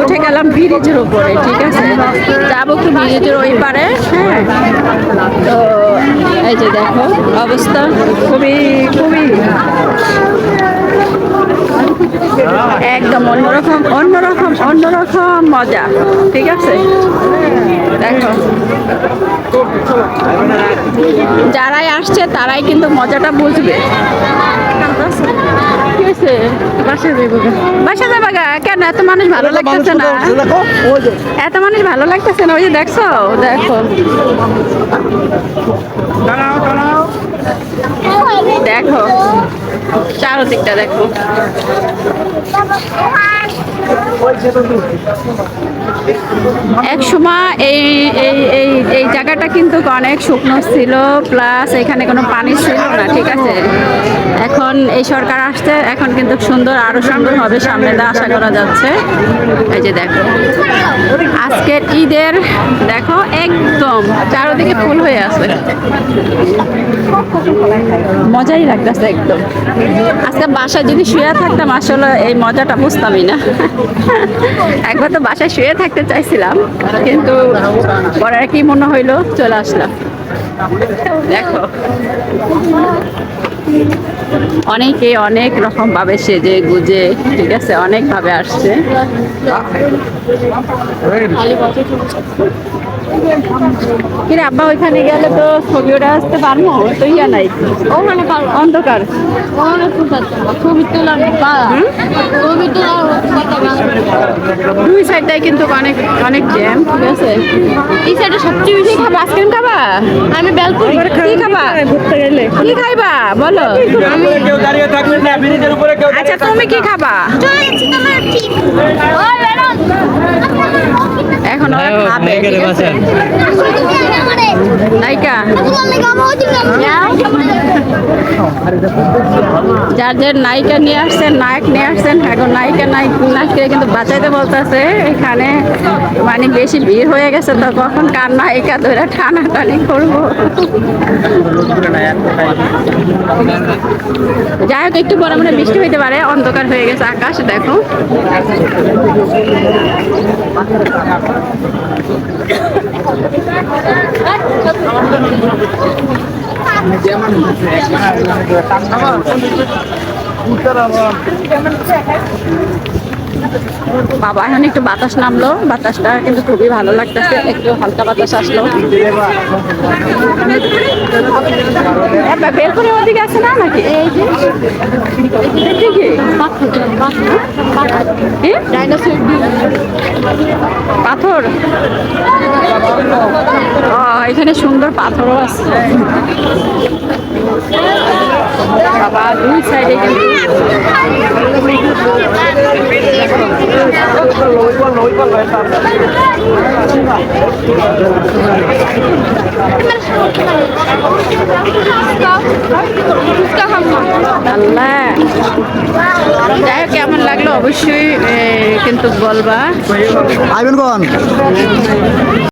উঠে গেলাম ব্রিজের উপরে, ঠিক আছে, যাবো কি ব্রিজের ওই পারে। হ্যাঁ, তো এই যে দেখো অবস্থা খুবই খুবই একদম অন্যরকম অন্যরকম অন্যরকম মজা, ঠিক আছে। দেখো যারাই আসছে তারাই কিন্তু মজাটা বুঝবে। বাসা যাবা গা? কেন এত মানুষ ভালো লাগতেছে না? এত মানুষ ভালো লাগতেছে না? ওই যে দেখছো, দেখো দেখো চারদিকটা দেখো। এক সময় এই এই এই এই জায়গাটা কিন্তু অনেক শুকনো ছিল, প্লাস এখানে কোনো পানি ছিল না, ঠিক আছে। এখন এই সরকার আসছে, এখন কিন্তু সুন্দর, আরো সুন্দর হবে সামনে দিয়ে আশা করা যাচ্ছে। এই যে দেখো আজকের ঈদের দেখো একদম চারদিকে ফুল হয়ে আছে, মজাই লাগতেছে একদম। আজকে বাসায় যদি শুয়ে থাকতাম আসলে এই মজাটা বুঝতামই না। একবার তো বাসায় শুয়ে থাকতে চাইছিলাম, কিন্তু পরে কি মনে হইলো চলে আসলাম। দেখো অনেকে অনেক রকম ভাবে সেজে গুজে, ঠিক আছে, অনেক ভাবে আসছে। কিরে আব্বা, ওইখানে গেলে তো ছবি ওটা আসতে পারবো তো? ইয়া নাই, ওখানে অন্ধকার, ছবি তোলার দুই সাইডটাই কিন্তু অনেক অনেক জ্যাম, ঠিক আছে। এই সাইডে সবচেয়ে বেশি খাবা, আইসক্রিম খাবা? আমি বেলপুরি। কি খাবা? ঘুরতে গেলে কি খাইবা বলো? আচ্ছা তুমি কি খাবা? এখন ওরা খাবে, ঠিক আছে। নায়িকা যার যার নায়িকা নিয়ে আসছেন, নায়ক নিয়ে আসছেন, এখন নায়িকা নায়ককে কিন্তু বাঁচাইতে বলতেছে। এখানে মানে বেশি ভিড় হয়ে গেছে, তো কখন কার নায়িকা ধরে টানাটানি করবো। যাই হোক, একটু পরে মানে বৃষ্টি হইতে পারে, অন্ধকার হয়ে গেছে আকাশ, দেখো। বাবা এখন একটু বাতাস নামলো, বাতাসটা কিন্তু খুবই ভালো লাগতেছে, একটু হালকা বাতাস আসলো। বের করে ওদিকে আছে না নাকি? এই যে পাথর, এখানে সুন্দর পাথরও আছে বাবা, দুই সাইডে কিন্তু। আল্লাহ, যাই হোক কেমন লাগলো অবশ্যই কিন্তু বলবা।